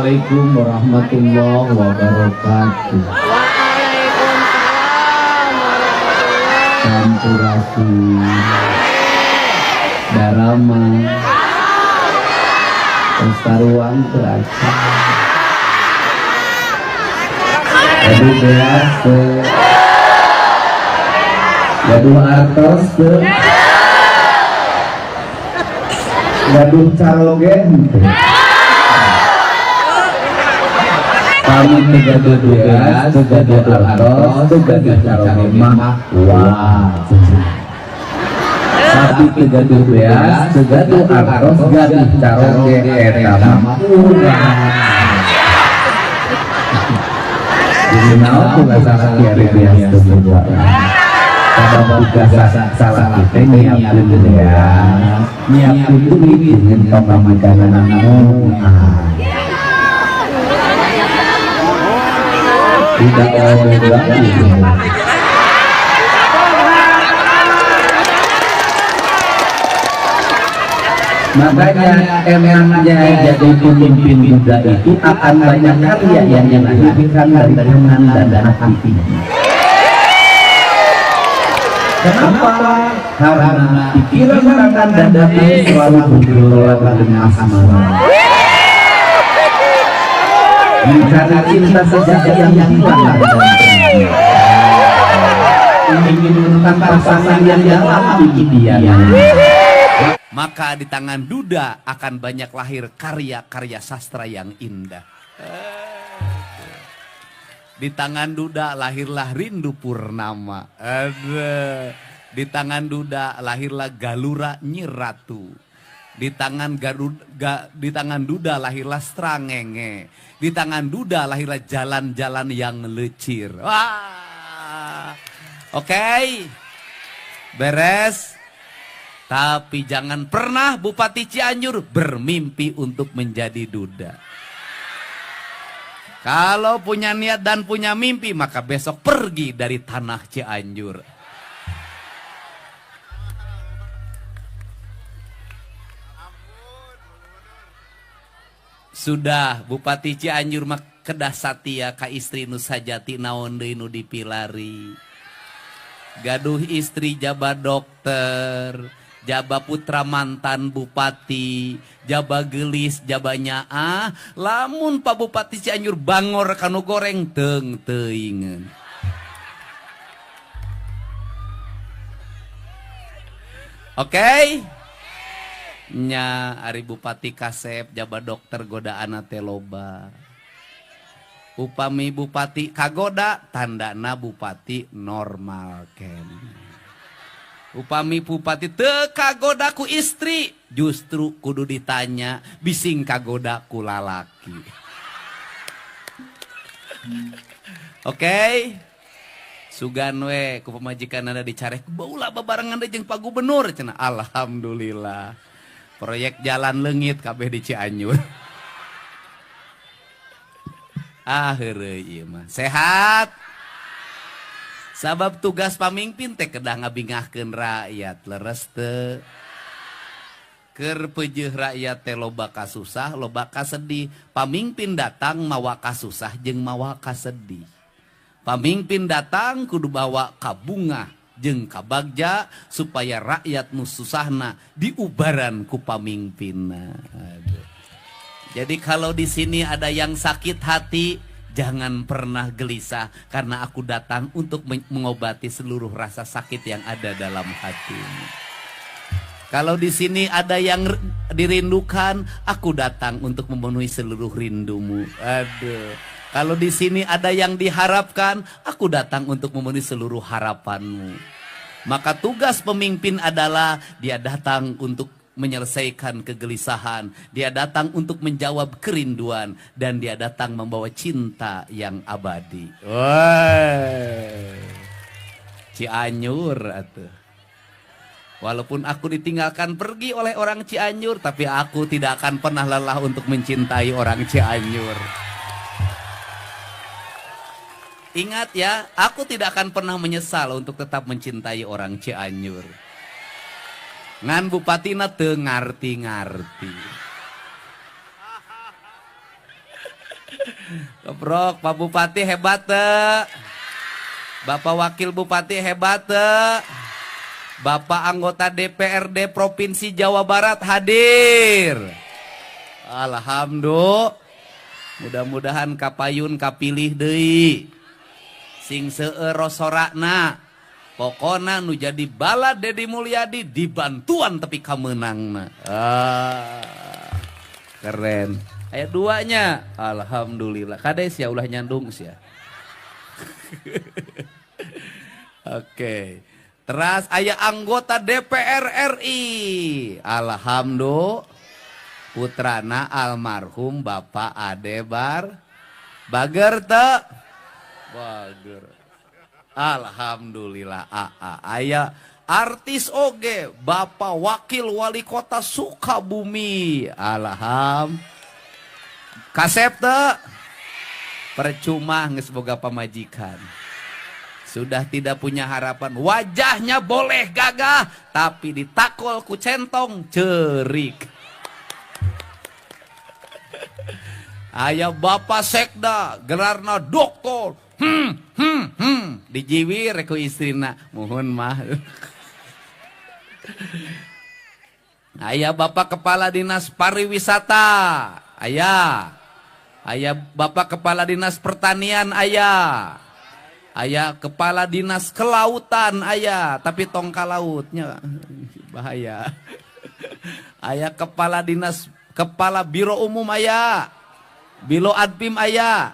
Assalamualaikum warahmatullahi wabarakatuh. Sampurasun Dharma Lestaruan Teraca Gaduh beas gaduh artos gaduh calogen kami gaduh beas gaduh artos gaduh calogen mah wah tapi gaduh beas gaduh artos gaduh calogen eta mah jadi naon tugas kieu beas juga kalau tugas salah kita nyiapin ya nyiapin duit dengan pemakanan tidak oleh lagi makanya emangnya jadi pemimpin muda itu akan banyak karya yang dilahirkan dari tangan dan hati. Kenapa? Karena pikiran tangan dan hati selalu bergerak dengan asmara. Mencari cinta sejati yang hilang dan ingin menemukan pasangan yang dalam impian. Maka di tangan Duda akan banyak lahir karya-karya sastra yang indah. Di tangan Duda lahirlah Rindu Purnama. Di tangan Duda lahirlah Galura Nyiratu. Di tangan Duda lahirlah Strangenge. Di tangan Duda lahirlah jalan-jalan yang lecir. Wah. Oke. Beres. Tapi jangan pernah Bupati Cianjur bermimpi untuk menjadi Duda. Kalau punya niat dan punya mimpi, maka besok pergi dari tanah Cianjur. Sudah Bupati Cianjur mah kedah satia ka istri nu sajati naon deui nu dipilari. Gaduh istri jaba dokter, jaba putra mantan bupati, jaba gelis, jaba nyaah, lamun Pak Bupati Cianjur bangor kanu goreng teung teuingeun. Oke? Nya ari Bupati Kasep jaba dokter godaana teh loba. Upami Bupati kagoda tandana Bupati normal ken. Upami Bupati teu kagoda ku istri, justru kudu ditanya bising kagoda ku lalaki. Oke? Sugan we ku pamajikan ada dicarek baula babarengan deui jeung Pak Gubernur cenah. Alhamdulillah. Proyek jalan leungit kabeh di Cianjur. Heureuy ieu mah. Sehat. Sabab tugas pamimpin teh kedah ngabingahkeun rakyat leres teu. Keur peujeuh rakyat teh loba kasusah, loba kasedih. Pamimpin datang mawa kasusah jeung mawa kasedih. Pamimpin datang kudu bawa kabunga jeung kabagja supaya rakyat nu susahna diubaran ku pamimpinna. Aduh. Jadi kalau di sini ada yang sakit hati, jangan pernah gelisah karena aku datang untuk mengobati seluruh rasa sakit yang ada dalam hatimu. Kalau di sini ada yang dirindukan, aku datang untuk memenuhi seluruh rindumu. Aduh. Kalau di sini ada yang diharapkan, aku datang untuk memenuhi seluruh harapanmu. Maka tugas pemimpin adalah dia datang untuk menyelesaikan kegelisahan. Dia datang untuk menjawab kerinduan. Dan dia datang membawa cinta yang abadi. Wah, Cianjur atuh. Walaupun aku ditinggalkan pergi oleh orang Cianjur, tapi aku tidak akan pernah lelah untuk mencintai orang Cianjur. Ingat ya, aku tidak akan pernah menyesal untuk tetap mencintai orang Cianjur. Ngan bupatina teu ngarti-ngarti. Keprok, Pak Bupati hebat teh. Bapak Wakil Bupati hebat teh. Bapak anggota DPRD Provinsi Jawa Barat hadir. Alhamdulillah. Mudah-mudahan kapayun kapilih deui. Sing seueur rosorakna. Pokona nu jadi bala Dedi Mulyadi dibantuan tapi kamenangna. Keren. Ayat 2-nya. Alhamdulillah. Kades ya ulah nyandung sia. Oke. Terus aya anggota DPR RI. Alhamdulillah. Putrana almarhum Bapak Adebar Bager teu? Bager. Alhamdulillah. Aya artis oge Bapak Wakil Wali Kota Sukabumi. Kasep teu? Percuma geus boga pamajikan. Sudah tidak punya harapan. Wajahnya boleh gagah tapi ditakol ku centong cerik. Aya Bapak Sekda, gelarna doktor. Dijiwir ku istrina, mohon mah. Aya Bapak Kepala Dinas Pariwisata, aya. Aya Bapak Kepala Dinas Pertanian, aya. Aya Kepala Dinas Kelautan, aya. Tapi tong kalautnya bahaya. Aya Kepala Dinas, Kepala Biro Umum aya. Biro Adpim aya.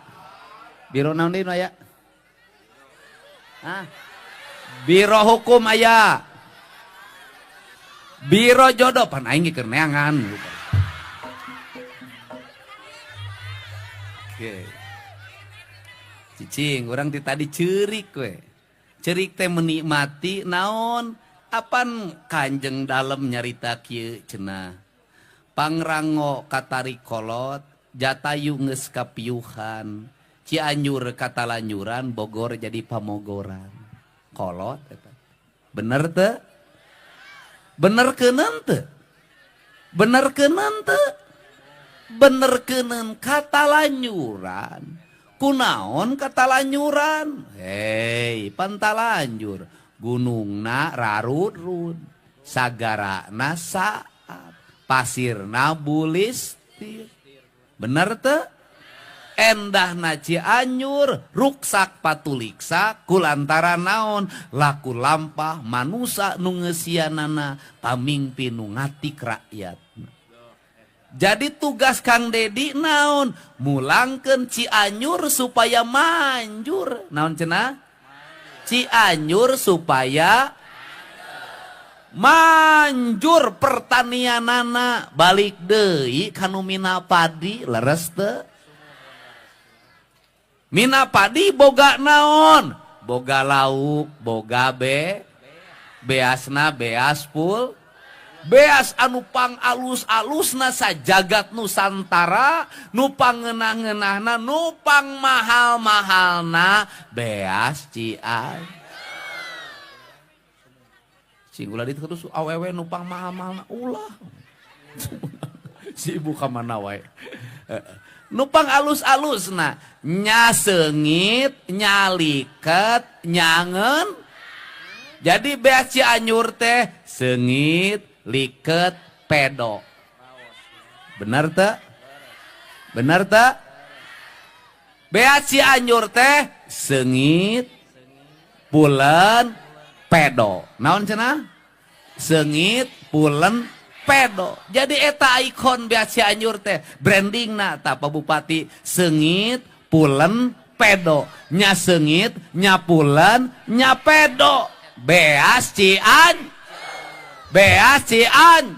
Biro naon deui aya? Biro Hukum aya. Biro Jodoh pan aing keur neangan. Oke. Cicing, urang tadi ceurik we. Ceurik teh menikmati naon? Apan Kanjeng Dalem nyarita kieu cenah. Pangrango katari kolot. Jatayu geus kapiuhan, Cianjur katalanyuran, Bogor jadi pamogoran. Kolot eta. Bener teu? Bener keuneun teu? Bener keuneun teu? Bener keuneun katalanyuran. Kunaon katalanyuran? Hei, pantalanjur. Gunungna rarut-rut, sagarana saat, pasirna bulistir. Bener teu? Endahna Cianjur ruksak patuliksa kulantaran naon laku lampah manusa nu ngeusianana pamingpin nu ngatik rakyat. Jadi tugas Kang Dedi naon? Mulangkeun Cianjur supaya manjur. Naon cenah? Cianjur supaya manjur pertanianana. Balik deui kanu mina padi leres teu? Mina padi boga naon? Boga lauk, boga beasna beas pul. Beas anu pang alus-alusna sajagat Nusantara, nu pangeunah-ngeunahna, nu pang mahal-mahalna beas Cianjur. Sing ulah terus awewe nupang mahal-mahal ulah. Si ibu ka mana wae. Nupang alus-alusna nya seungit, nya liket, nyangen. Jadi beas Cianjur teh seungit, liket, pedo. Bener teu? Bener teu? Beas Cianjur teh seungit, pulen, pedo. Naon cenah? Seungit, pulen, pedo. Jadi eta ikon beas Cianjur teh brandingna ta Pak Bupati seungit, pulen, pedo. Nya seungit, nya pulen, nya pedo. Beas Cianjur. Beas Cianjur.